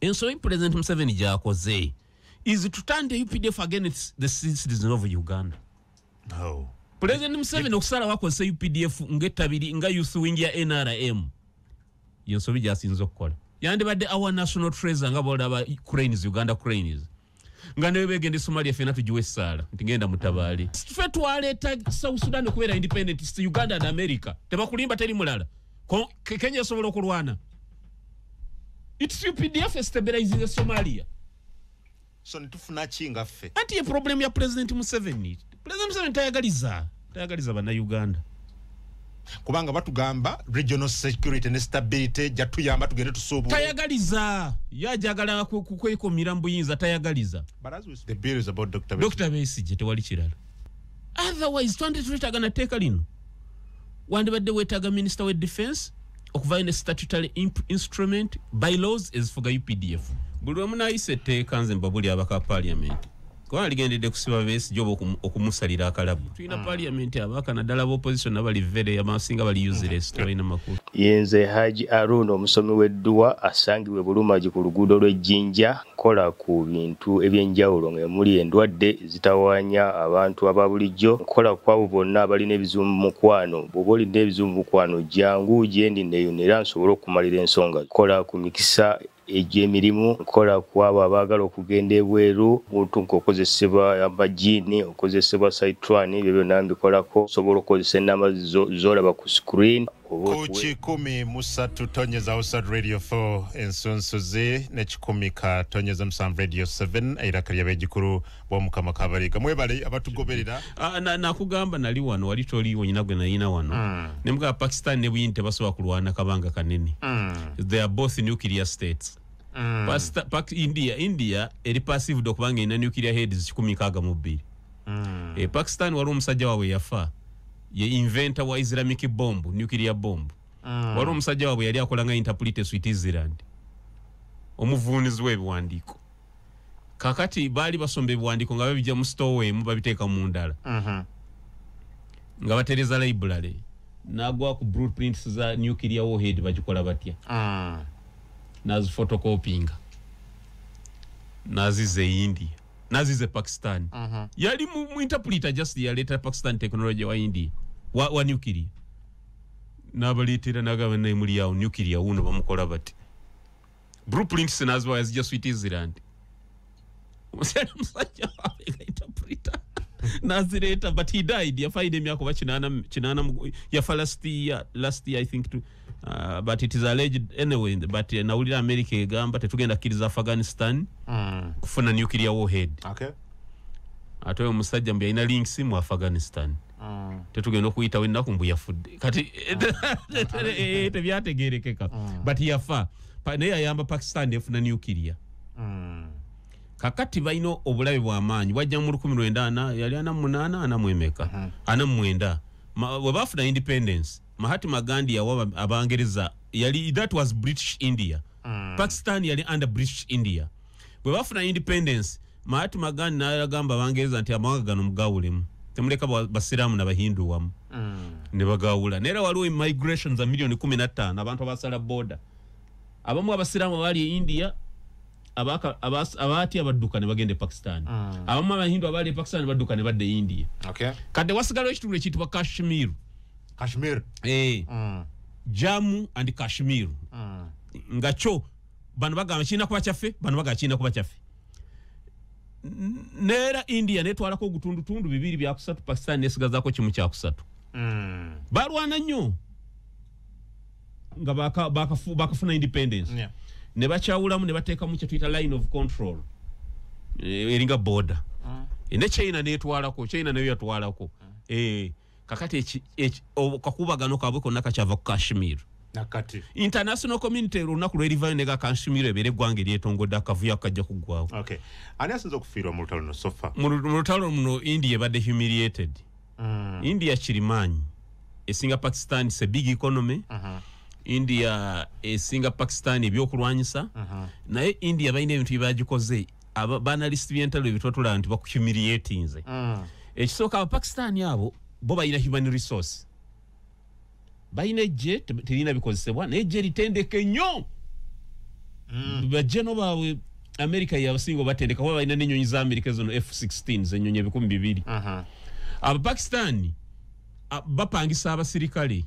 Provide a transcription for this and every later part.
ensobi President Museveni gyakoze is to turn the UPDF against the citizens of Uganda. No. President Museveni okusala wakozesa UPDF ngetabiri nga youth wing ya NRM. Yensobi gyasinza okukola. Yandibadde our national treasure nga boda aba Cranes Uganda Cranes. Nga ne begende Somalia fena tujiwe sala. Ntingenda mutabaali. Ffe twaleeta South Sudan okubeera independent Uganda and America. Tebakulimba teri mulala. Kenya sobola okulwana. It's UPDF stabilizing Somalia. So ntufuna chinga ffe. Anti ye problem ya President Museveni. President Museveni tayagaliza bana Uganda. Kubanga batugamba regional security ne stability jatuyamba tugende tusobola. Tayagaliza. Yajagala kukweko mirambo yinza tayagaliza. But as we the bill is about Dr. Besigye tewali kirala. Otherwise 23 gonna take alino. Wandibadde wetaga minister we defense okuva in statutory instrument bylaws is for UPDF. Buli omu nayise tekanze mbabuli abaka parliament. Kwa ligendede kusiba Besigye okumusalira akalabu. Tuina parliament abaka nadala opposition abali vere amasinga bali useless toyina makulu. Yenze Haji Aruno omusomi w'eddua asangiwe Bulumaji ku luguudo lw'Ejjinja kola ku bintu ebyenjawulo ng'emuli endwadde zitawaanya abantu ababulijjo kola kwabo bonna abalina ebizibu mu mukwano bw'oba olina ebizibu mu mukwano jangu gyendi neeyonera nsobole okumalira ensonga kola ku mikisa egy'emirimu kola kwabo abaagala okugenda ebweru muntu ng'okozesebwa amagini okozesebwa Saitran ebyo byonna mbikolako osobola okozesa ennamba z'olaba ku screen Kuchi 13 tonyeza Outside Radio 4 ensonsoze ne 10 tonyeza Msam Radio 7 era kali abejikuru bw'omukama kabaliga mwebale abatugoberera nakugamba nali wano wali toli wonyina gwe nayina wano ne mga Pakistan ne buyinte basoba kulwana kabanga kanene they are both nuclear states India eri passive dokubanga ina nuclear heads 12 Pakistan wali omusajja wawe yafa ye inventor wa Islamic bomb nuclear bomb wali omusajja wawe yali akolanga interpret Switzerland omuvunizi w'ebiwandiiko kakati bali basombe ebiwandiiko nga babijja mu store mu babiteeka mu ndala nga batereza library nagwa ku blueprints za nuclear warhead bagikola batya nazi photocopying nazize India nazize Pakistan yali mu interpreter just yaleta Pakistan technology wa India wa nuclear nabalitira nagaba naye muri yawo nuclear uno bamukola bati blueprints nazwa yazija Switzerland musajja interpreter nazireta but he died yafaide emyaka bakinana yafa last year I think to but it is alleged anyway but nawulira America egamba tetugenda kiriza Afghanistan kufuna nuclear warhead atoye omusajja mbi ina links mu Afghanistan tetugenda okuyita wennaku mbu yafudde kati tebyategerekeka but yafa naye ayamba Pakistan efuna nuclear kakati balina obulabe bw'amaanyi wajja mu 1948 yali 49 bwe bafuna independence Mahatma Gandhi yawa abangereza yali that was British India Pakistan yali under British India bwe bafuna independence Mahatma Gandhi n'agamba abangereza nti amawanga gano mugawulemu temuleka basiramu n'abahindu wamu ne bagawula nera waliwo immigration za milioni 15 abantu abasala border abamu abasiramu bali India abati abadduka ne bagende Pakistan abamu abahindu abali Pakistan badduka ne badde India kade wasigalo ekitundu ekitibwa Kashmir Jammu and Kashmir ngacho bano bagamba china kuba chaffe bano bagamba china kuba chaffe nera India netwalako ogutundu bibiri bya kusatu Pakistan nesigazako kimu kya kusatu balwana nnyo nga bakafuna independence ne bachawulamu ne bateeka mu kyetuyita line of control eringa border ne China netwalako China nayo yatwalako kakati kakubagano kabwe konna kakyava ku Kashmir nakati international community lunaku lwerivayo nega Kashmir ebere gwange lyetongodde akavuyo akajja kugwawo ani asinza okufiirwa mu lutalo no sofa mu lutalo muno India ebadde humiliated India kirimaanyi esinga Pakistan is a big economy India esinga Pakistan ebyokulwanyisa naye India balina ebintu byebagikoze abanalist byentalo ebitotula nti bakuhumiliatinze ekisooka Pakistan abo bo balina human resource balina ejje terina bikozesebwa naye ejje litendeke nnyo bajeno bawe America yabasingo batendeka kuba balina n'ennyonyi za America zono F-16 z'ennyonyi 200 aba Pakistan bapangisa abasirikale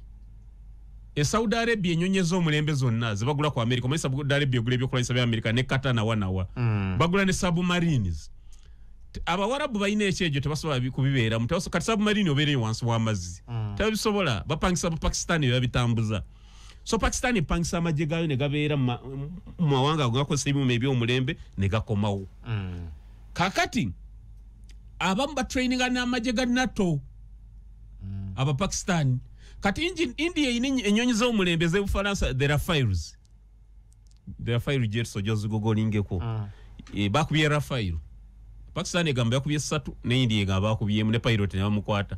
Saudi Arabia ennyonyi z'omulembe zonna zibagula ku America omuli Saudi Arabia egula ebyokulwanyisa bya America ne Qatar nawa bagula ne submarines abawarabu balina ekyejo tebasobola kubibeera mutaso kati submarine obeere wansi w'amazzi tebabisobola bapangisa aba Pakistan babitambuza so Pakistan epangisa amagye gayo ne gabeera mu mawanga gakozesa ebyuma eby'omulembe ne gakomawo kakati abamu batraininga n'amagye ga NATO aba Pakistan kati India ennyonyi z'omulembe z'Ebufalansa there are Rafale jets ojozi gogolingeko bakubye Rafale Pakistan egamba yakubye 3 ne India egamba bakubye ne pilot ne bamukwata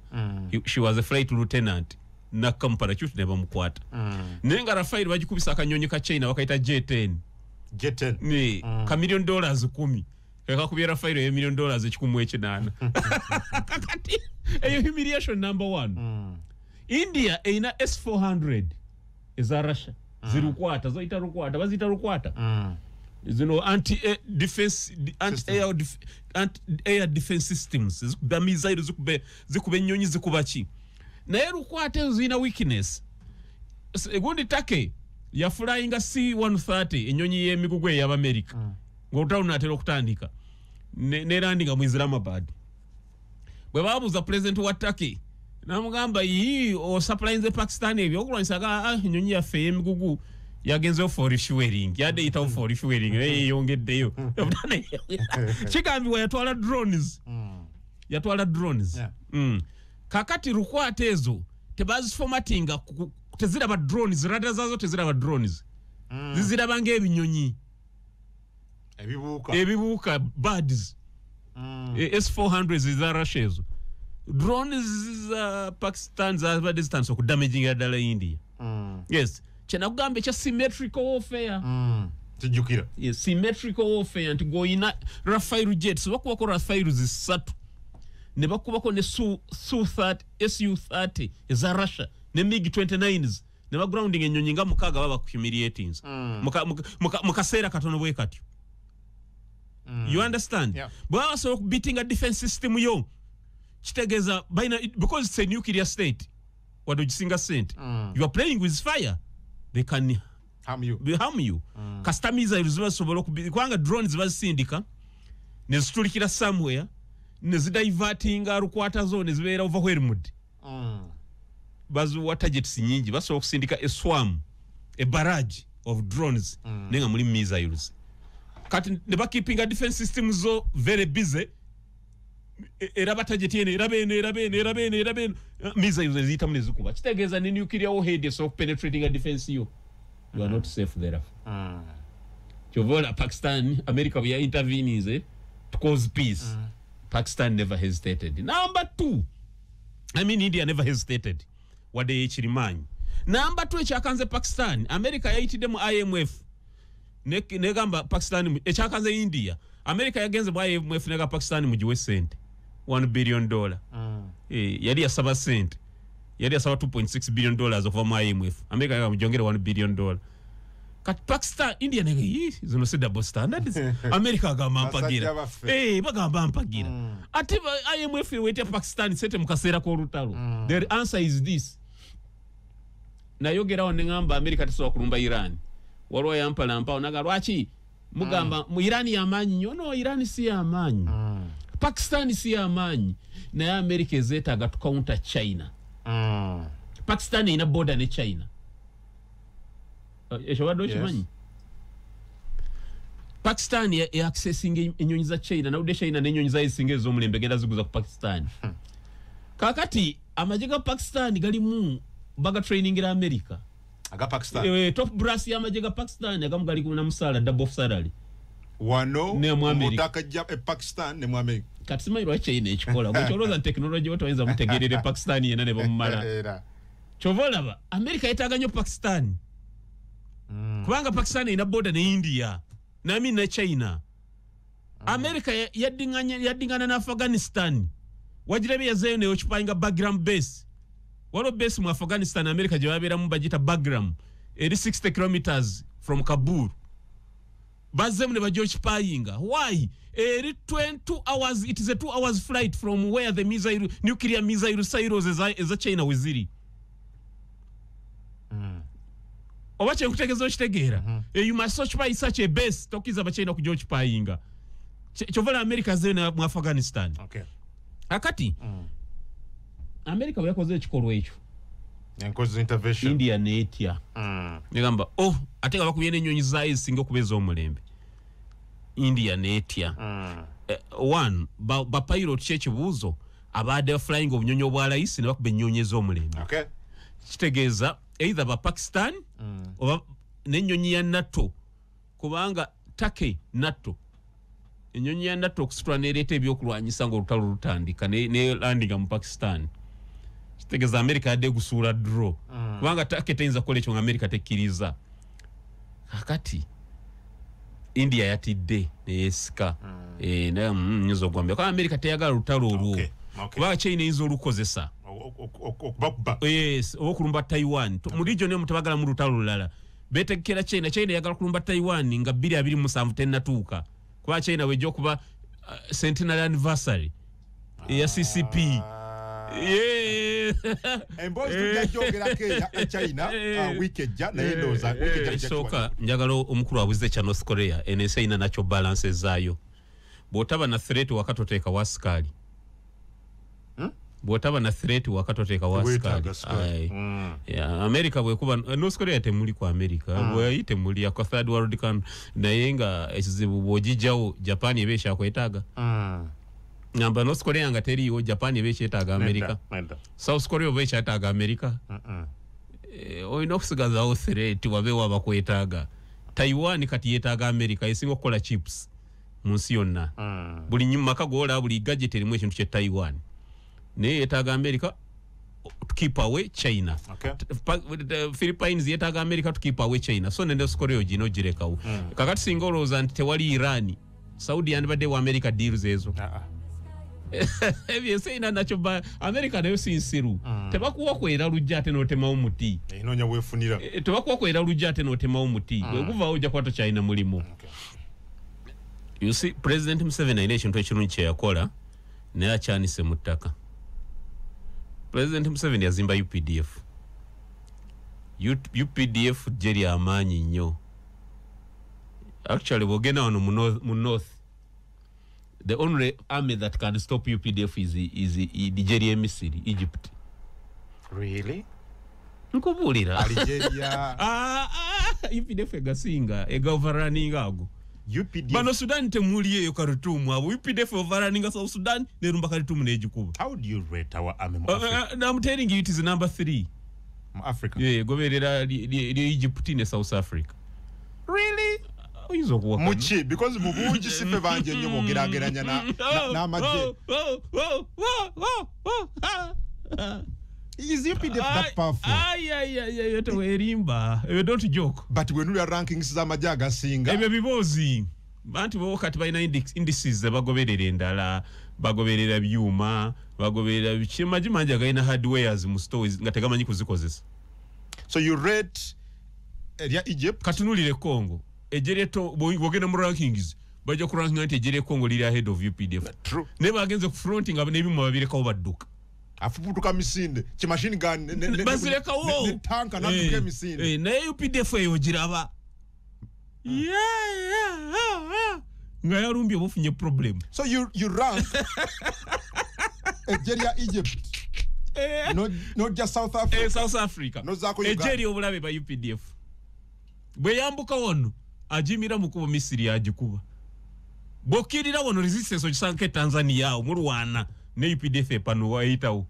she was a flight lieutenant na parachute ne bamukwata nenga Rafale bagikubisa akanyonyi ka China bakaita J10 ne ka $1 million 10 kakubye Rafale $1 million 1.8 kakati eyo humiliation number 1 India eina S400 eza Russia zirukwata zoita rukwata bazita rukwata zino anti-air defense systems the missiles zikube nyonyi zikubachi naye rukwata zina weakness egundi take ya flying C-130 enyonyi y'emigugwe y'aba America ng'otawuna atera okutandika ne landinga mu Islamabad bwe babuza president wa Turkey namugamba o supplying the Pakistan ebyo okulwanyisa enyonyi yaffe y'emigugu yagenzeyo for refueling yadde itawo for refueling yongeddeyo kigambibwa yatwala drones kakati rukwata ezo tebaziformatinga teziraba drones radar zazo teziraba drones ziziraba ng'ebinyonyi ebibuuka birds S-400 za Russia ezo drones Pakistan za distance okudamaging ddala India yes chena kugambe cha symmetrical warfare tujukira yes symmetrical warfare nti goina Rafale jets bakubako Rafale zisatu ne bakubako ne Su-30 eza Russia ne MiG-29s ne bagrounding enyonyi nga mukaga baba humiliating mukaseera katono bwe katyo you understand bwa so beating a defense system yo kitegeza because it's a nuclear state what do you think you are playing with fire they can harm you customize zibasobola kubanga drones bazisindika ne zitulikira somewhere ne zidiverting rukwata zone zibeera overwhelmed bazu wa targets nyingi basobola kusindika a swarm a barrage of drones nenga muri missiles kati ne keeping a defense system zo very busy era batajeti ene erabene missiles zita mune zikuba kitegeza ni nuclear warhead so penetrating a defense you are not safe there Chovola Pakistan America we are intervening to cause peace Pakistan never hesitated number 2 I mean India never hesitated what they chirimanyi number 2 echakanze Pakistan America yaitide mu IMF negamba Pakistan echakanze India America yagenze mu IMF nega Pakistan mu jiwe sente $1 billion yali yasaba sente yali yasaba $2.6 billion of IMF America yamujongera $1 billion kat Pakistan India nega zino se double standards America agamba mpagira bagamba mpagira ati IMF wete Pakistan sete mukasera ko rutalo the answer is this na yogera onengamba America tisowa kulumba Iran walwa yampala mpao naga lwachi mugamba mu Iran yamanyi nyono Iran si yamanyi Pakistan si yamanyi na America ezeta ga counter China Pakistan ina border ne China eshobado chimanyi Pakistan ya accessing enyonyi za China na ude China nenyonyi za isingezo mulembe genda ziguza ku Pakistan kakati amajiga Pakistan gali mu baga training ira America aga Pakistan top brass ya amajiga Pakistan agamugali kuna musala double salary wano mutaka jab Pakistan ne mu America katsima iro China ekikola gocholoza technology woto wenza mutegerere Pakistan yena ne bamumala chovola ba America yetaganyo Pakistan kubanga Pakistan ina border ne India na mimi na China America yadingana na Afghanistan wajirebe yazeyo ne ochipanga Bagram base walo base mu Afghanistan America jababera mu bajita Bagram eri 60 kilometers from Kabul bazemu ne bajjo kipayinga. Why? 22 hours, it is a 2 hours flight from where the missile, nuclear missile silos is a China wiziri. Obache kutegezo kitegeera. You must occupy such a base tokiza bachina ku George Payinga. Chovala America zena mu Afghanistan. Okay. Akati America byakoze ekikolwa ekyo. Enkoze intervention. India netia. Nigamba ate nga bakubye n'ennyonyi zayo singa okubeza omulembe. India netia. One ba pilot kyekibuuzo abadde flying obunyonyi obwa layisi ne bakuba ennyonyi ez'omulembe. Okay. Kitegeeza either ba Pakistan oba n'ennyonyi ya NATO kubanga Turkey NATO ennyonyi ya NATO okusitula n'ereeta ebyokulwanyisa ng'olutalo lutandika ne landinga mu Pakistan. Kitegeeza America yadde gusuula draw kubanga Turkey teyinza kukola ekyo nga America tekkiriza. Kakati India yatidde neyeesika naye nyinza ogwambya kuba America teyagala lutalo olwo kubanga China eyinza olukozesa. Yes, okulumba Taiwan. Mu region emu tabagala mu lutalo lulala. Betekera China yagala kulumba Taiwan nga 2027 tennatuuka. Kuba China wejja okuba centenary anniversary ya CCP. Embozi tujjogera ke China weekend na endoza weekend soka njagala omukulu abuze cha North Korea NSA ina nacho balance zaayo. Botaba na threat wakatoteka waskali. Botaba na threat wakatoteka waskali. Yeah, America bwekuba North Korea temuli kwa America. Bwayite muli ya third world kan nayenga ekizibu bojijjawo Japan ebesha kwetaga. Ngamba North Korea nga teriyo Japan ebeshetaga America. South Korea ebeshetaga America. Oyina okusigaza awo threat wabewa bakwetaga. Taiwan kati yetaga America esingo kola chips munsi yonna. Buli nyuma kagola buli gadget erimu ekintu kye Taiwan. Ne yetaga America to keep away China. Okay. The Philippines yetaga America to keep away China. So nende Korea jino jirekawo. Kakati singoloza nti tewali Iran. Saudi andibade wa America deals ezo. Ebyo sayina nacho ba America nayo sinsiru. Tebakuwa kwera lujjate no tema omuti. Inonya wefunira. Tebakuwa kwera lujjate no tema omuti. Kuva oja kwata China mulimo. You see President Museveni nation to ekirungi kye yakola ne achanise mutaka. President Museveni yazimba UPDF. UPDF jeri amanyi nnyo. Actually bogena ono mu north. The only army that can stop UPDF is Nigeria, Misiri, Egypt. Really? Nkubulira. Algeria. UPDF egasinga overrunning ago. UPDF. Bano Sudan temuli eyo Khartoum abo UPDF overrunning South Sudan ne rumba Khartoum ne ejikuba. How do you rate our army in Africa? I'm telling you it is number 3. Africa. Yeah, goberera the Egypt ne South Africa. Really? Muchi because mubunji sife banje nyo mogerageranya na amaje. Is UPDF that powerful? Yeah, to erimba. We don't joke. But when we are rankings za majaga singa. Ebe bibozi. Bantu bo kati bayina indices bagoberera endala, bagoberera byuma, bagoberera bikimaji manja gaina hardwares mu stores ngategamanyi kuzikozesa. So you rate area Egypt katunulire Congo. Ejereto bogena mu rankings baje ku ranking anti ejere Congo liri ahead of UPDF. True. Neba agenze ku fronting abebimu babire kawo badduka. Afubutuka misinde ki machine gun basireka wo tanka na duke misinde. Na UPDF eyo jiraba. Nga yarumbi obufunye problem. So you rank Nigeria, Egypt. Not just South Africa. South Africa. No zako Uganda. Nigeria obulabe ba UPDF. Bwe yambuka wono ajimira mukubo Misiri ajikuba. Bokirira wono resistance okisanke Tanzania omulwana ne UPDF epano waitawo.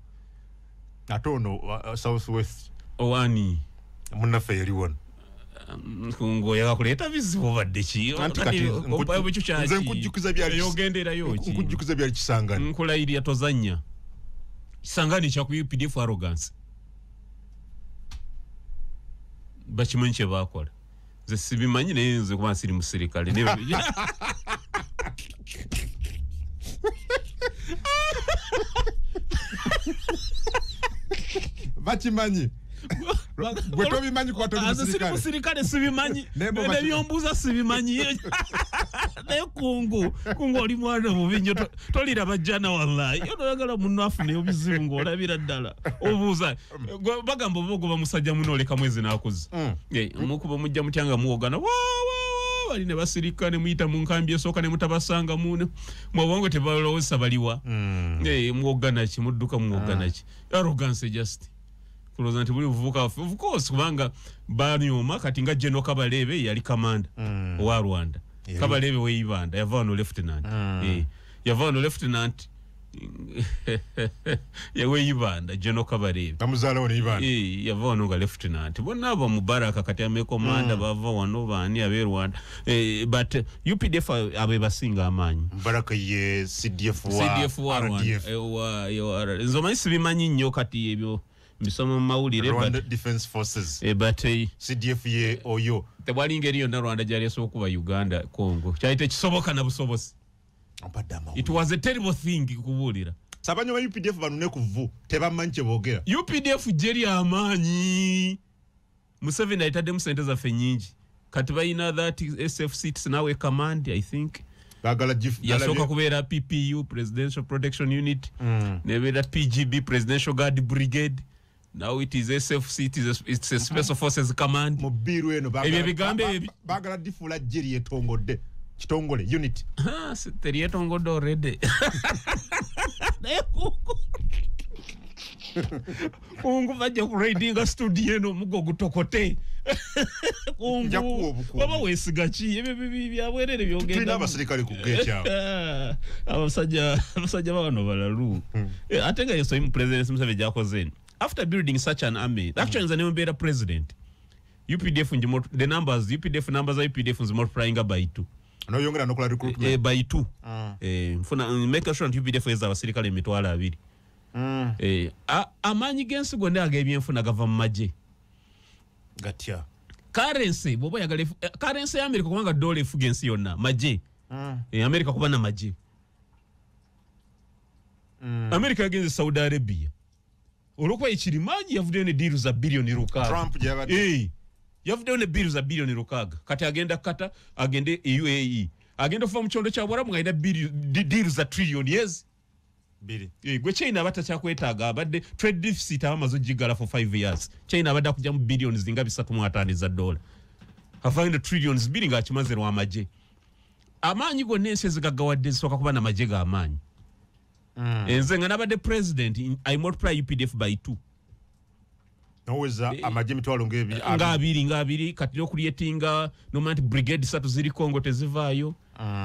Atono Southwest. Owani munafe yali won. Ngo yakuleta bizibu badde ki. Nze nkujjukiza byali yogendera yoki. Nkujjukiza byali kisangani. Nkola iri atozanya. Kisangani cha ku UPDF arrogance. Bachimanche bakola. Ze sibimanyi nenze kuba siri musirikale ne bachimanyi Gwe tobimanyi kwa toli musirikale sibimanyi. Nebyombuza sibimanyi. Ne kungu oli mwana mubinyo tolira bajjana wallahi. Yo oyagala munno afune obizibu ng'olabira ddala. Obuuza bagamba obogo bamusajja muno leka mwezi n'akuze. Mukuba mujja mutyanga muwogana. Bali ne basirika ne muyita mu nkambi esooka ne mutabasanga muno. Mwabongo tebalowooza baliwa. Muwogana ki mudduka muwogana ki. Arrogance just. Kuloza nti buli buvuka of course kubanga banyoma kati nga General Kabalebe yali commander wa Rwanda. Kabalebe we Ibanda yava no lieutenant. Yava no lieutenant we Ibanda General Kabalebe. Amuzala woni Ibanda. Yava no ga lieutenant. Bonna aba Mubaraka kati ame commander bava wano bani abe Rwanda. But UPDF abe basinga amanyi. Mubaraka ye CDF wa RDF. Nzoma isibimanyi nnyo kati ebyo. Misoma mawulire Rwanda Defense Forces but CDF ye oyo tebwali ngeri yonna Rwanda gyali esookuba Uganda Congo kyayite kisoboka na busobozi. It was a terrible thing kubuulira sabanyo ba UPDF banune kuvu tebamanyi kye boogera. UPDF jeri amaanyi Museveni ayitadde mu sente zaffe nnyingi kati bayina that SF seats nawe command I think yasooka kubeera PPU Presidential Protection Unit nebeera PGB Presidential Guard Brigade. Now it is SFC, it's a Special Forces Command. Mubiru eno bagala difula jeri yetongodde. Kitongole unit. Teri yetongodde already. Kungu bajja ku raidinga studio eno mugo gutokote. Kungu baba wesiga ki ebyo byabwerere byogenda. Tuna abasirikale ku gate yao. Abasajja bano balalu. Ate nga yeso mu president Museveni jakoze. After building such an army, actually, the name of president, UPDF, the numbers, UPDF numbers, UPDF is multiplying by 2. No younger than recruitment. By 2. Make sure that UPDF is our circle in Mitwala. A man against Gonda gave you for Nagava Maje. Gatia. Currency, Bobo currency America Wanga Dole Fugensi on Maje. America Kubana Maje. America against Saudi Arabia. Olokwa ichirimaji yavude ne deals za bilioni rukaga. Trump jabade. Yavude ne deals za bilioni rukaga. Kati agenda kata agende UAE. Agenda fa mchondo cha bwaramu ngaida deals za trillion years. Bili. Gwe China bata chakwetaga abadde trade deficit amazo jigala for 5 years. China abadde kujamu billions zingabi 3 za dola. Hafainde trillions bili nga chimaze rwa maje. Amanyi go nense zigagawadde soka kuba na maje ga amanyi. Enze nga nabadde president I multiply UPDF by 2. Noweza amaje mitwalo ngabiri kati no creatinga no man brigade satu ziri Congo tezivaayo.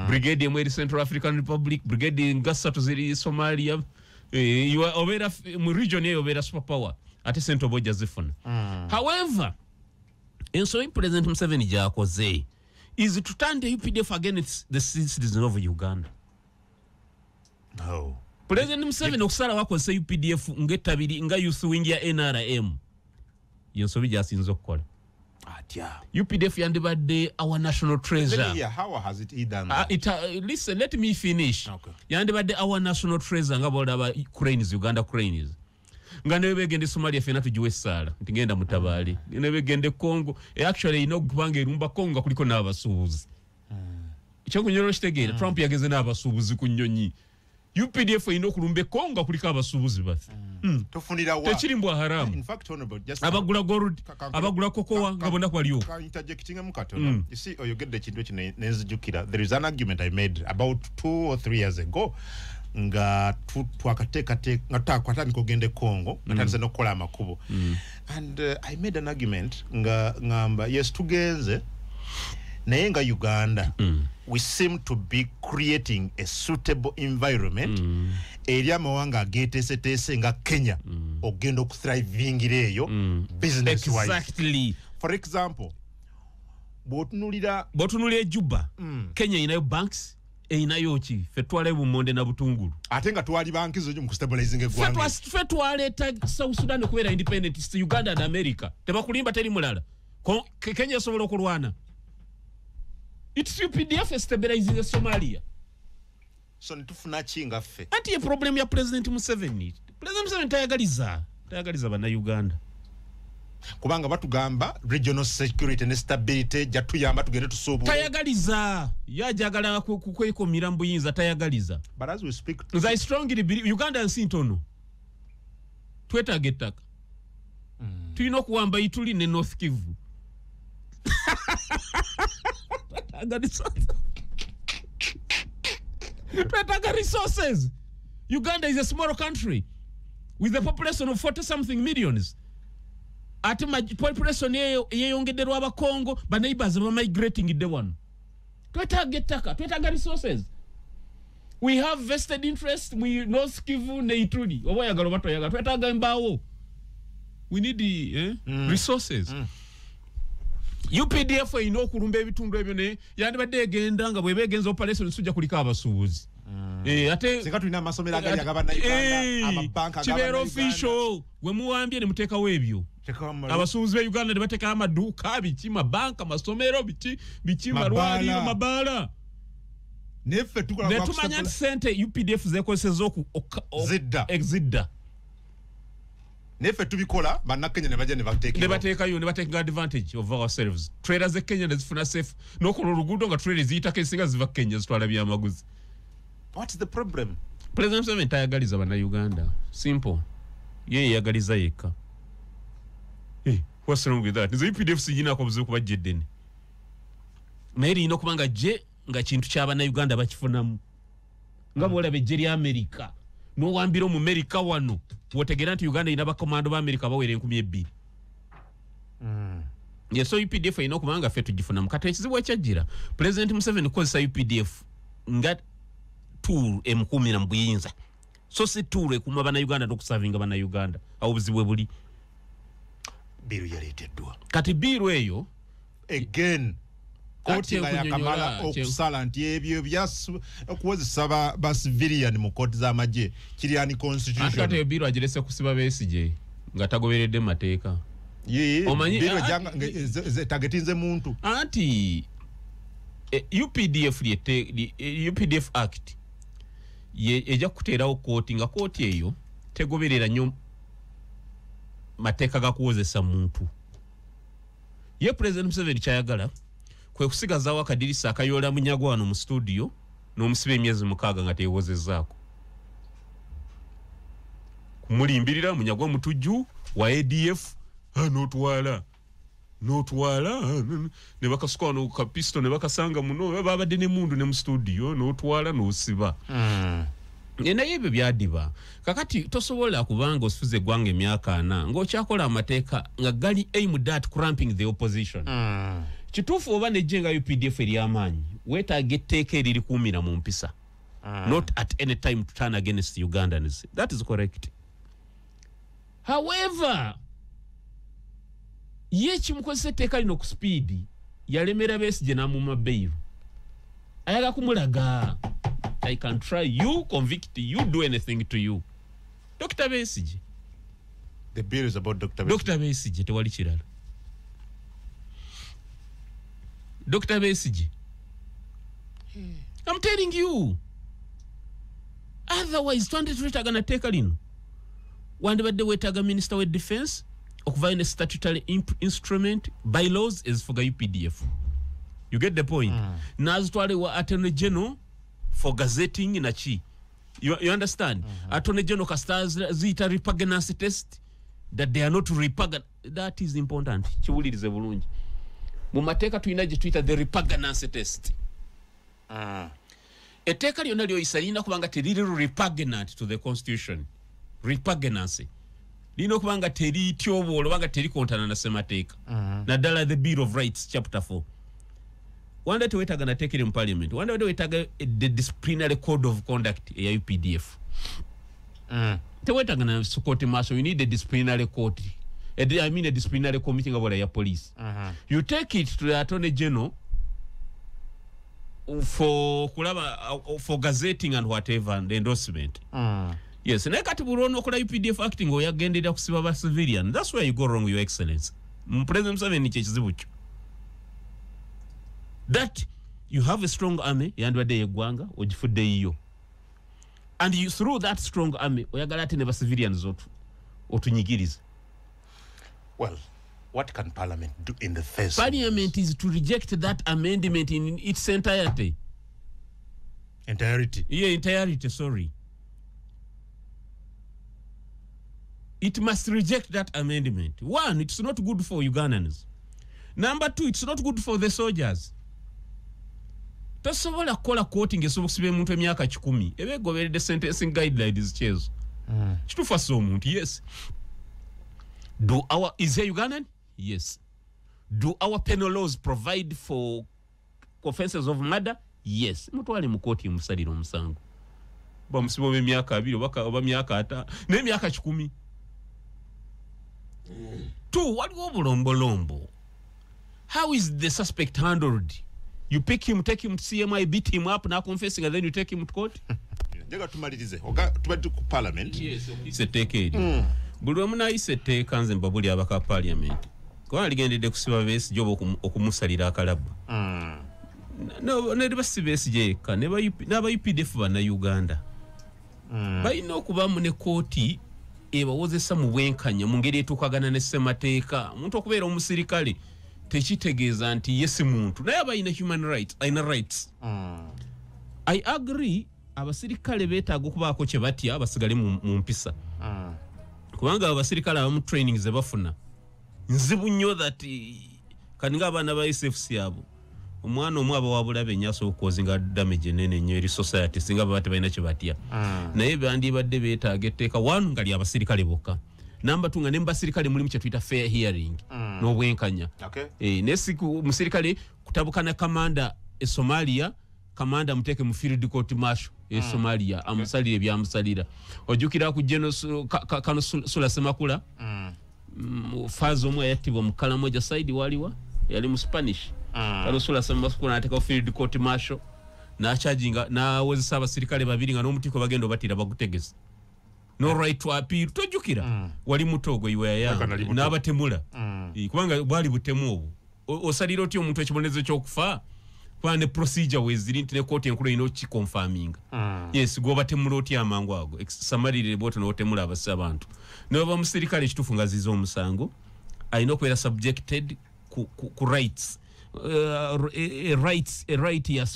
Brigade emwe Central African Republic, brigade ngasatu ziri Somalia. You are obera mu region ye obera superpower ate Central Boja zifuna. However, so President Museveni jakoze is to turn the UPDF against the citizens of Uganda. No. President Museveni okusala wakozesa UPDF ngetabiri nga youth wing ya NRM. Yensobi jasinzo kukola. Atya. UPDF yandibadde our national treasure. Yeah, how has it done that? Listen, let me finish. Okay. Yandibadde our national treasure nga boda ba Cranes, Uganda Cranes. Nga nebegende Somalia fena tujiwe sala. Ntingenda mutabali. Nebegende Congo. Actually kubanga irumba Congo kuliko n'abasuubuzi. Cyangu nyoro kitegera Trump yageze n'abasuubuzi kunyonyi. UPDF ino kulumbe Congo kuliko abasuubuzi basi. Tufunira wa. Tekirimbwa haramu. In fact, honorable, just abagula gold, abagula kokoa ngabona kwaliyo. Ka interjecting mukatono. You see, you get the chintu kinezijukira. There is an argument I made about 2 or 3 years ago. Nga twakateka kwata nikogende Congo ngatanze nokola amakubo. And I made an argument ngamba yes tugenze naye nga Uganda we seem to be creating a suitable environment eri amawanga agetesetese nga Kenya ogenda okuthrivingireyo business wise. Exactly. For example, botunulira Juba Kenya inayo banks inayo chi fetwale bumonde na butungulu atenga twali banki zo mu stabilizing egwanga fetwale ta South Sudan kubera independent Uganda and America tebakulimba teri mulala Kenya sobola okulwana. It's UPDF stabilizing Somalia. So ntufuna chinga fe. Anti a problem ya President Museveni. President Museveni tayagaliza bana Uganda. kubanga batugamba regional security and stability jatuyamba tugende tusobola tayagaliza yajagala kukweko mirambo yinza tayagaliza. But as we speak I strongly believe Uganda nsintono twetagetaka tulina okuwamba Ituri ne North Kivu. Twetaga resources. Uganda is a small country with a population of 40-something millions. Ati population yeyongederwa abakongo ba neighbors ba migrating ide one. Twetaga resources. We have vested interest we North Kivu ne Ituri. Obo yagalo bato yaga twetaga mbawo. We need the resources. UPDF ino kurumba ebitundu ebyo ne yandi badde egenda nga bwe begenza operation sujja kulika abasuubuzi. Ate seka tulina amasomero agali agabana Uganda amabanka agabana official gwe muwambye ne muteeka webyo. Abasuubuzi be Uganda ne bateeka amaduuka biki mabanka masomero biki malwaliro mabala. Nefe tukola kwa tumanya sente UPDF zekozesa exida. Nefe tubikola banakenya ne baje ne bateeka advantage of ourselves. Traders e Kenya nezifuna safe nokola oluguudo nga traders ziyitako ensinga ziva Kenya zitwala byamaguzi. What's the problem? President Museveni tayagaliza bana Uganda. Simple. Yeye yagaliza yeka. What's wrong with that? Nizo UPDF sijina kwa buzibu kuba jedeni. Nairi ino kubanga je nga kintu ky'abana Uganda bakifunamu. Nga bwola be jeri America. No wambiro mu America wano. Wotegera nti Uganda ina bakomando ba America bawere 12. So UPDF ino kubanga fe tugifunamu. Kata ekizibu ekyajira. President Museveni kozesa UPDF nga tool M10 na mbuyinza. So si tool ekuma bana Uganda n'okusavinga bana Uganda. Obuzibu buli. Biru yaleteddwa. Kati biru eyo again koti ya Kamala okusala nti ebyo byasu okuwozesa ba civilian mu koti za maje kiriani constitution. Kati biru agirese kusiba besije nga tagoberedde mateeka. Biru janga targetinze muntu. Anti UPDF Act eja kuteerawo koti nga koti eyo tegoberera nnyo mateeka gakuwozesa muntu. Ye President Museveni kyayagala kwe kusigazawo akadirisa akayola munyagwa wano mu studio n'omusiba emyezi 6 nga teewozezaako. Kumulimbirira munyagwa mutujju wa ADF n'otwala ne bakasuka no kapisto ne bakasanga muno babadde ne mundu ne mu studio n'otwala n'osiba. Naye ebyo byadiba. Kakati tosobola kubanga osifuze gwange emyaka 4 ng'okyakola amateeka nga gali aimed at cramping the opposition. Kituufu oba nejjenga UPDF eri amaanyi weetaaga etteeka eriri kuumira mu mpisa. Not at any time to turn against Ugandans. That is correct. However, ye kimukozesa etteeka lino ku speed yalemera Besigye n'amuma bail. Ayaga kumulaga. I can try you, convict you, do anything to you. Dr. Besigye. The bill is about Dr. Besigye. Dr. Besigye tewali kirala. Dr. Besigye. I'm telling you. Otherwise, 23 gonna take a lino. Wandibadde wetaga Minister with Defense okuvaina statutory instrument bylaws is for UPDF. You get the point. Nazitwale wa Attorney General for gazetting na chi. You understand? Attorney General Castars zita repugnancy test that they are not repugnant. That is important. Chiwulirize bulungi. Mu mateeka tulina gye tuyita the repugnancy test. Etteeka lyonna lyoyisa kubanga teriri repugnant to the constitution. Repugnancy. Lino kubanga teri tyobolo banga teri kontana na semateeka. Naddala the Bill of Rights chapter 4. Wanda tewetaga na take in parliament. Wanda wetaga the disciplinary code of conduct ya UPDF. Tewetaga na court martial. You need a disciplinary court. I mean a disciplinary committee of ya police. You take it to the Attorney General for gazetting and whatever and the endorsement. Yes, and kati burono kola UPDF acting oyagendera kusiba ba civilian. That's where you go wrong, Your Excellency. President Museveni kyekizibu kyo. That you have a strong army yandwadde yeggwanga ogifudde yiyo. And you through that strong army oyagala ate ne ba civilians otunyigiriza. Well, what can Parliament do in the first Parliament is to reject that amendment in its entirety. Entirety, sorry. It must reject that amendment. One, it's not good for Ugandans. Number two, it's not good for the soldiers. Tosobola kola quoting esobokusibe muntu emyaka 10 ebe goberede sentencing guidelines chezo. Kitufa so muntu, yes. Is he Ugandan? Yes. Do our penal laws provide for offenses of murder? Yes. Mutwale mu court musaliro musango. Ba musibo be myaka 2 oba myaka ata ne myaka 10. Two, what go bulombolombo? How is the suspect handled? You pick him, take him to CMI, beat him up, now confessing, and then you take him to court? Parliament. Yes, it's a take it. Bulomuna is a take hands and babuli abaka parliament. Go again the Dexuaves job okumusalira akalaba. No, never CBSJ can never you PDF na Uganda. By no kubamune koti, eba was a some wenkanya, mungere to Kagana Semateca, Muntokwe Musirikali. Techitegeeza nti yesi muntu naye abayina human rights aina rights. I agree abasirikale beetaaga okubaako kye batya abasigale mu mpisa. Kubanga abasirikale abamu training ze bafuna nzibu nnyo that kaninga abaana ba SFC abo omwana omu aba wabulabe nnyaso okukozinga damage nene nnyo eri society singa baba tebalina kye batya. Naye bandibadde beetaaga etteeka wanu nga lya abasirikale bokka. Number 2 nga ne basirikale mulimu kye tuyita fair hearing n'obwenkanya. Nesiku musirikale kutabukana kamanda Somalia, kamanda muteke mu field court martial Somalia amusalire byamusalira. Ojukira ku General Kano Sula Semakula fazo omwe yatibwa mu Kalamoja side waliwa yali mu Spanish. Kano Sula Semakula ateka field court martial na charginga na wezesa abasirikale babiri nga n'omutiko bagendo batira bagutegeza. No right to appeal tojukira wali mutogo iwe ya n'abatemula kubanga bwali butemu obu osalira oti omuntu ekibonezo ky'okufa kwane procedure weziri ntine court enkulu ino ki confirming. Yes go batemula oti amangu ago samarire boto no temula abasabantu no musirikale kitufu ngazizo omusango ayino kwera subjected ku rights a right ya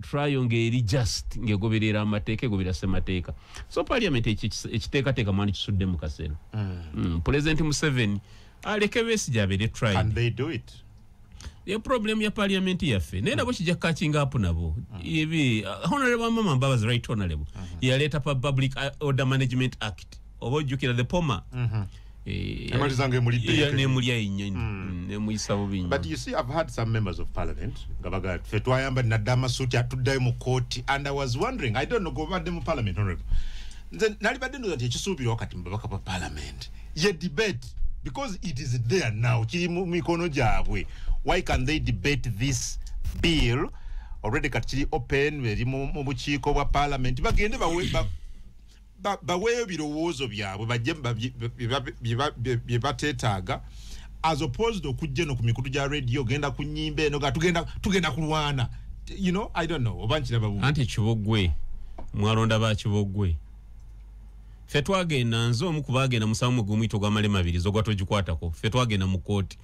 trial ngeri just ngegoberera amateeka gobera semateeka. So parliament ekiteeka mani kisudde mu kasero. President Museveni aleke besijabere trial. And they do it. The problem ya parliament yaffe nenda bokijja catching up nabo ibi honorable mama Mbabazi right honorable yaleta public order management act obojukira the poma But you see, I've had some members of parliament and I was wondering, I don't know, go about them parliament honorable. Then parliament ye debate because it is there now. Why can they debate this bill already open with parliament bawe birowozo byabwe bajemba bibateetaga as opposed to kujja no kumikutu ja radio genda kunyimbe no tugenda kulwana, you know. I don't know obanchira babu anti kibogwe mwalonda ba kibogwe fetwage nanzo omukubage na musamu gumito gwa male mabiri zo gwatojikwatako fetwage na mukoti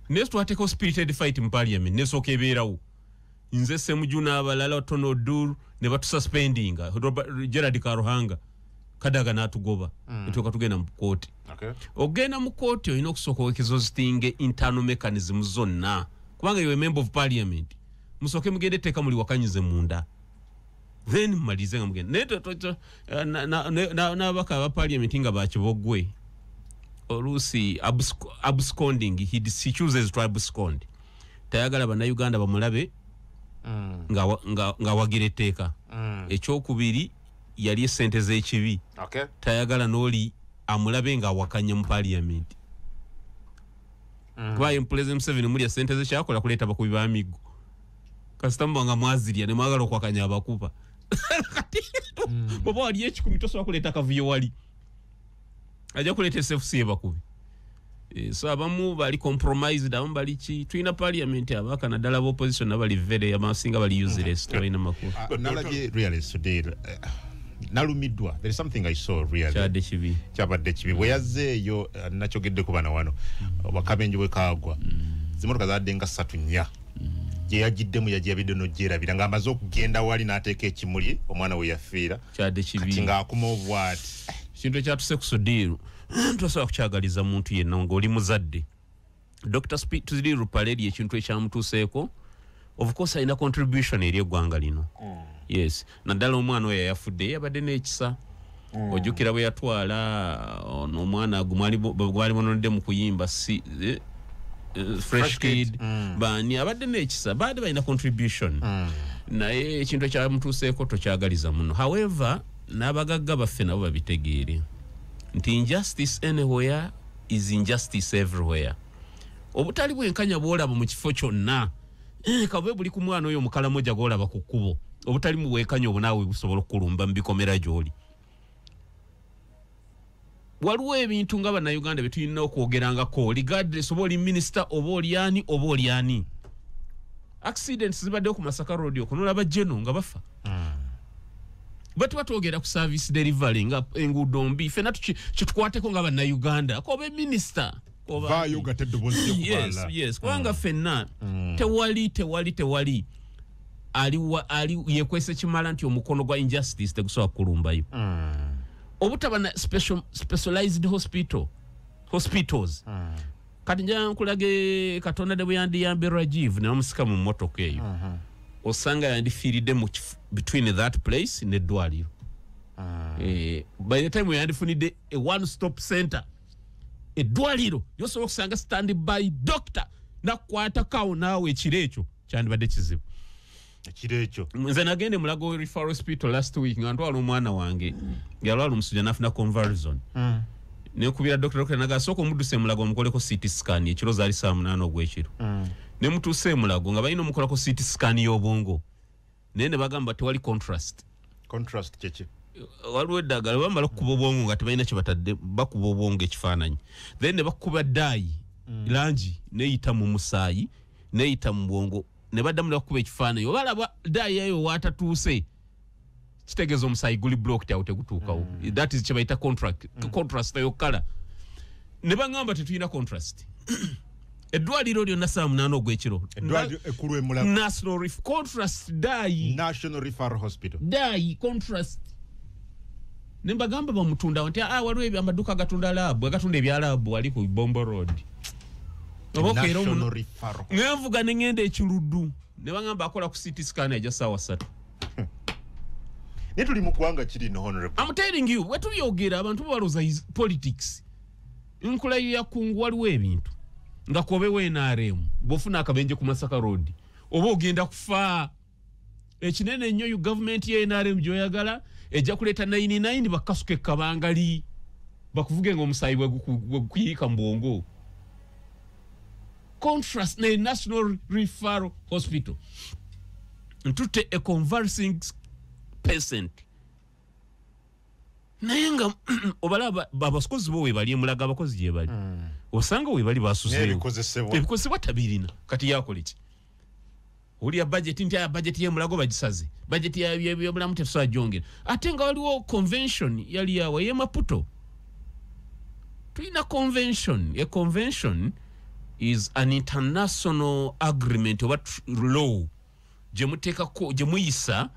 next wateko spirited fight in parliament neso keberawo nze semujuna abalala tono dur ne batu suspending Gerard Karuhanga kadaga natugoba etoka tugenda mu court. Ogenda mu court oyina okusooka owekezo zitinge internal mechanism zonna kubanga you a member of parliament musoke mugende teka muli wakanyize munda then malize nga mugende neto na baka ba parliament nga bakibogwe olusi absconding he chooses to abscond tayagala bana Uganda bamulabe nga wagire teka ekyokubiri yali sente z'ekibi tayagala noli amulabe nga wakanya mu parliament kwa President Museveni muri sente z'ekyakola kuleta bakubi ba amigo kasitamba nga mwazirya ne mwagala okwakanya abakupa baba wali ekikumi tosobola kuleta kavuyo wali ajja kuleta SFC bakubi. So abamu bali compromised abamu bali ki tuina parliament abaka na dala opposition abali vere amasinga bali useless toina makuru. Nalaje realist today nalumidwa. There is something I saw really. Kyabadde kibi. Bwe yazzeeyo nakyogedde ku bana wano. Wakabenje bwe kaagwa. Zimotoka zadde nga 3-4. Gye yagiddemu yagiyabidde n'ogyerabira ng'amaze okugenda wali n'ateeka ekimuli omwana we yafiira. Kati ng'akuma obwati. Kintu ekyatuse ku Sudiru. Tosobola kukyagaliza muntu yenna ng'oli muzadde. Dr. Sudiru Paleri ekintu ekyamutuuseeko. Of course alina contribution eri eggwanga lino. Yes. Naddala omwana oyo yafudde yabadde n'ekisa. Ojjukira bwe yatwala omwana gwali bononedde mu kuyimba fresh kid bani abadde n'ekisa badde balina contribution. Naye ekintu ekyamutuuseeko tokyagaliza muno. However n'abagagga baffe nabo babitegeere nti injustice anywhere is injustice everywhere. Obutali bwenkanya bw'olaba mu kifo kyonna kabe buli ku mwana oyo mukalamoja gw'olaba ku kkubo obutali mu bwenkanya obwo naawe busobola okukulumba mu bikomera gy'oli. Waliwo ebintu nga bannayuganda bye tulina okwogerangako regardless oba oli minisita oba oli ani. Accidents zibaddewo ku Masaka Road okwo n'olaba Jeno nga bafa. Batuba twogera ku service delivery nga enguudo mbi ffenna kitukwateko nga bannayuganda kobe minisita vaayo gatedde bozi okubala. Yes kubanga ffenna tewali ali yekwese kimala nti omukono gwa injustice tegusobola kulumbayo. Obutaba na specialized hospitals. Kati nja nkulage Katonda de buyandiyambe Rajiv ne omusika mu mmotoka eyo. Osanga yandifiiridde mu between that place n'eddwaliro. By the time we yandifunidde a one stop center eddwaliro yosobola okusanga stand by doctor nakukwatakawo naawe ekiro ekyo kyandibadde kizibu. Ekiro nze nagende Mulago Referral Hospital last week nga ntwala omwana wange yalwala omusujja nafuna conversion. Nekubira doctor naga soko omuduse Mulago omukoleko CT scan ekiro zaali 8 ogw'ekiro. Ne mutuuse Mulago nga balina omukolako CT scan y'obwongo. Naye ne bagamba tewali contrast kyeki. Waliwo eddagala bamala okukuba obwongo nga tebalina kye batadde bakuba obwongo ekifaananyi. Then ne bakuba daayi langi neyita mu musaayi neyita mu bwongo ne baddamu ne bakuba ekifaananyi. Oba laba daayi eyo waatatuuse kitegeeza omusaayi guli blocked awo tegutuukawo. That is kye bayita contrast eyo kala. Ne bagamba tetulina contrast. Eddwaliro lyonna 8 ogw'ekiro. Eddwaliro ekkulu Mulago. National contrast daayi. National Referral Hospital. Daayi contrast. Nembagamba bamutunda nti waliwo ebyo amaduuka gatunda laabu agatunda ebya laabu wali ku Bombo Road. National Referral. Ngenvuga ne ngenda ekiruddu ne bagamba akola ku CT scan eja ssaawa 3. Ne tuli mu ggwanga kiri no honorable. I'm telling you we tubyogera abantu balooza politics. Nkula ya kungu waliwo ebintu nga kobewo NRM bofuna akabenje ku Masaka Road oba ogenda kufa ekinene nnyo government ya NRM gyoyagala ejja kuleeta 99 bakasuke kabangali bakuvuge ng'omusaayi bwe kuyika mu bwongo. Contrast ne National Referral Hospital ntute a conversing patient naye nga obalaba abakozi bo webali Mulago abakozi gye bali osanga webali basuseewo ebikozesebwa tabirina kati yakola ki oli ya budget nti ya budget ye Mulago bagisaze budget ya byobulamu tetusobola gyongera ate nga waliwo convention yali yawa ye Maputo tulina convention. A convention is an international agreement oba law gye muteekako gye muyisa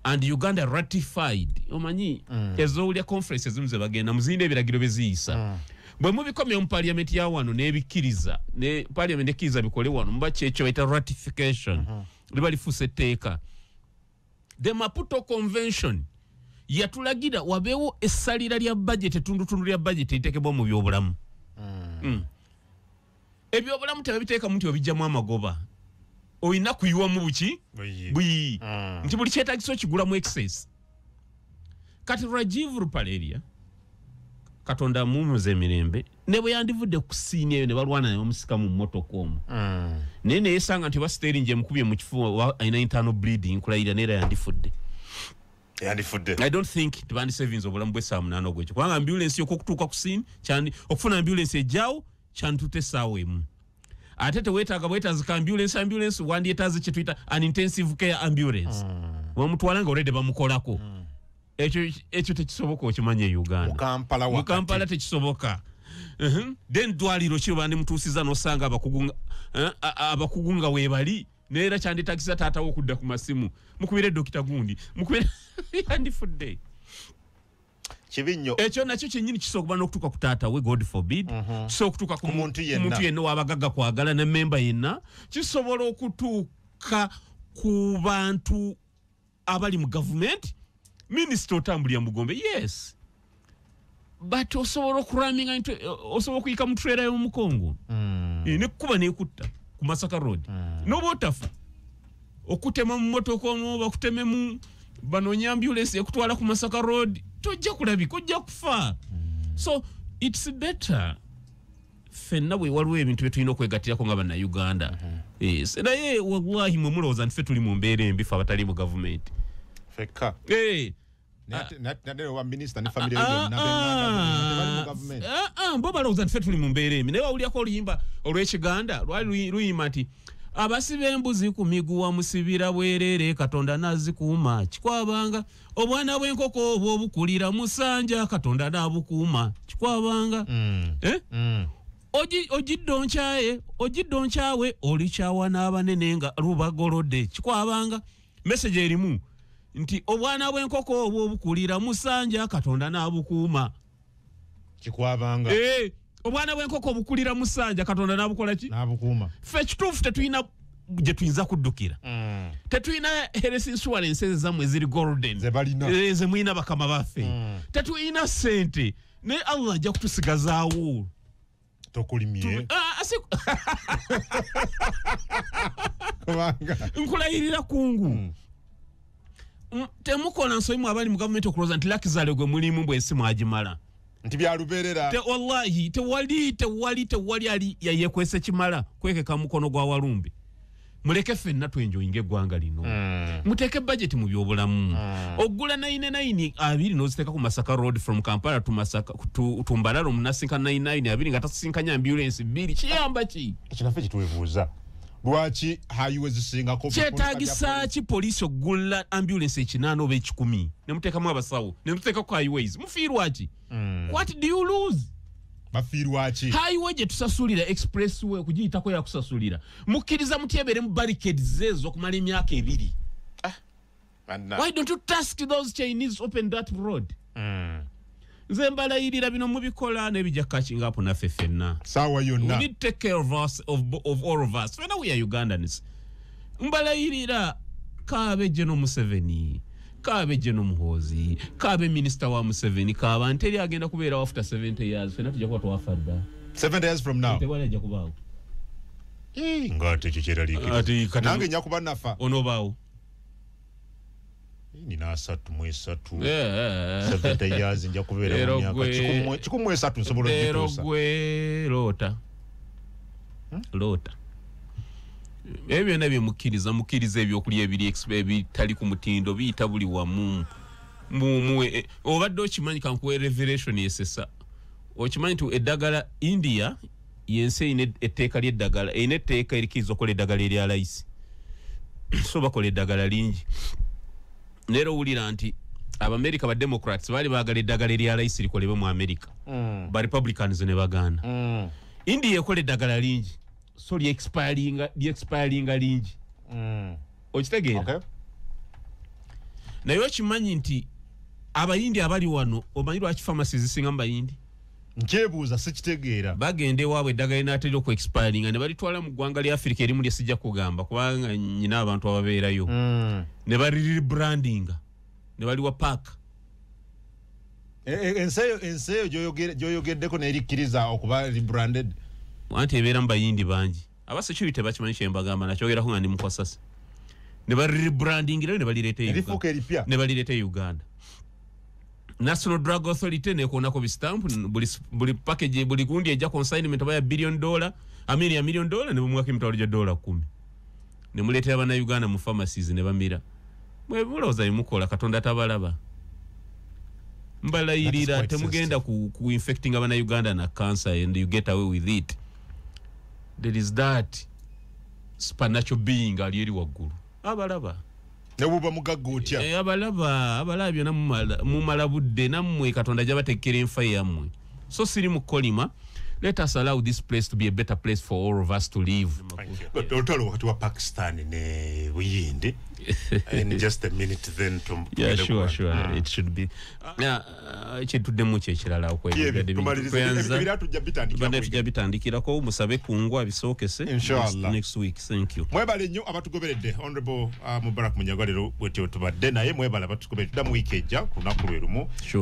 and Uganda ratified. Omanyi ezowulya conference ezimu ze bagenda muzinde ebiragiro beziyisa bwe mubikomye mu parliament ya wano n'ebikkiriza ne parliament ekkiriza bikole wano muba kyekyo bayita ratification liba lifuuse etteeka. The Maputo Convention yatulagira wabeewo essalira lya budget etundutundu lya budget eritekebwa mu byobulamu. Ebyobulamu tebabiteekamu nti obijjamu amagoba oyina kuyiwamu buki buyi nti buli kyetagiso kigulamu excess. Kati Rajiv Rupaleria Katonda mumuze emirembe ne bwe yandivudde ku siini eyo ne balwana n'omusika mu mmotoka omwo naye ne yesanga nti basiteering emukubye mu kifuba ayina internal bleeding nkulayira neera yandifudde. I don't think tibandi savings obulamu bwe 8 ogwekyo kubanga ambulance yokutuuka ku siini okufuna ambulance ejjaawo kyantute essaawa emu ate teweetaaga bwetazika ambulance wandyetaaze kye tuyita an intensive care ambulance wamutwala nga already bamukolako ekyo tekisoboka okimanya Uganda mu Kampala tekisoboka then dwaliro kibandi mutuusiza nosanga abakugu nga weebali neera kyandetagisa taatawo okudda ku masimu mukubire Dr. Gundi mukubire yandifudde kibinyo ekyo nakyo kyennyini kisoboka n'okutuuka ku taata we God forbid kisobola okutuuka ku muntu yenna w'abagagga kwagala ne memba yenna kisobola okutuuka ku bantu abali mu government minisita otambulira mugombe yes but osobola okuraminga osobola okuyika mu trailer y'omukongo nekkuba nekutta ku Masaka Road noba otafa okutema mu motoka omu bakutememu banonya ambulance ekutwala ku Masaka Road tojja kulabika ojja kufa so it's better fenna bwe waliwo ebintu byetulina okwegatirako nga banna Uganda yes naye wallahi mwe mulowooza nti ffe tuli mu mbeera embi ffe abatali mu government fekka nade wa minister ne family mbo balowooza nti ffe tuli mu mbeera embi naye wawulyako oluyimba olw'Ekiganda lwali luyimba nti abasiba embuzi ku miguwa musibira bwerere Katonda nazikuuma kikwabanga obwana bw'enkoko obwo obukulira musanja Katonda nabukuuma kikwabanga ogiddonchawe olikyawa n'abanene nga lubagolodde kikwabanga message erimu nti obwana bw'enkoko obwo obukulira musanja Katonda nabukuuma kikwabanga obwana bw'enkoko obukulira musanja Katonda nabukola ki nabukuuma ffe kituufu tetulina gye tuyinza kuddukira tetulina health insurance zammwe ziri golden ze mulina bakama baffe tetulina ssente naye Allah ajja kutusigazaawo tokulimye nkulayirira kungu temukola nsoyimu abali mu gavumenti okulowooza nti lakizale gwe mulimu bw'ensi mwagimala nti byalubeerera wallahi tewali ali yayekwese kimala kwekeka mukono gwa walumbe muleke ffenna twenjoyinga eggwanga lino muteeke budget mu byobulamu ogula 99 abiri n'oziteeka ku Masaka Road from Kampala to Mbarara munasinka 99 abiri nga tasisinkanya ambulance bbiri kiyamba ki ekinaffe kituwebuuza lwaki hayiwe zisingako kyetaagisa ki poliisi okugula ambulance 8 oba 10 ne muteekamu abasawo ne muteeka ku highways mufiirwa ki what do you lose bafiirwa ki highway gye tusasulira expressway okugiyitako yakusasulira mukkiriza mutyebere mu barricades ezo okumala emyaka 2 why don't you task those Chinese open that road nze mbalayirira bino mubikola nebijja catching up naffe ffenna sawa yonna we need to take care of us of all of us ffenna we are Ugandans mbalayirira Kaabe General Museveni Kaabe General Muhoozi Kaabe Minister wa Museveni Kaaba nteri agenda kubeera after 70 years ffenna tujja kuba twafadda 7 years from now tewali ajja kubaawo ngate kikyeraliikiriza nange nyakuba nafa onobaawo nina 3 70 years nja kubeera mu myaka 13 nsobola okituusa gwe loota ebyo byonna mukkiriza ebyokulya ebitali ku mutindo biyita buli wamu obadde okimanyi kankuwa revelation yesesa okimanyi nti eddagala India yensi eyina etteeka ly'eddagala eyina etteeka erikiriza okukola eddagala erya layisi so bakola eddagala lingi neera owulira nti Abamerika ba Democrats baali baagala eddagala erya layisi likolebwe mu America ba Republicans ne bagaana India ekola eddagala lingi so li-expiringa lingi okitegeera naye okimanyi nti abayindi abali wano omanyi lwaki pharmacy zisinga mu bayindi nkyebuuza sikitegeera bagenda ewaabwe eddagala linaatera oku-expiringa ne balitwala mu ggwanga lya Africa erimu lye sijja kugamba kubanga nyina abantu ababeerayo ne bari-rebrandinga ne baliwa paaka ensi eyo gy'oyogeddeko neerikkiriza okuba rebranded anti ebeera mu bayindi bangi aba security tebakimanyi kyembagamba nakyogerako nga ndi mukwasasi ne bari-rebrandingira ne balireeta Uganda National Drug Authority nekoonako bistampu buli package buli gundi ejja consignment aba ya $1 billion $1 million ne bumuwako emitwalo gya $10 ne muleetera bana Uganda mu pharmacies ne bamira mwe mulowooza bimukola Katonda tabalaba mbalayirira temugenda ku infecting abana Uganda na cancer and you get away with it. There is that supernatural being ali eri waggulu abalaba ne buba mugagga otya abalaba byonna mumala budde nammwe katonda jabatekkera enfa yammwe so siri mukolima. Let us allow this place to be a better place for all of us to live. Otalo wakati wa Pakistan ne Buyindi in just a minute then to yeah, sure. It should be ekituddemu kyekirala okwebadde bitandikirako musabe kungwa bisookese next week. Thank you. Mwebale nnyo abatugoberedde Honorable Mubarak Munyagaliro bwetyo tubadde naye mwebale abatugoberedde mu week ejja ku lunaku lwe lumu. Sure.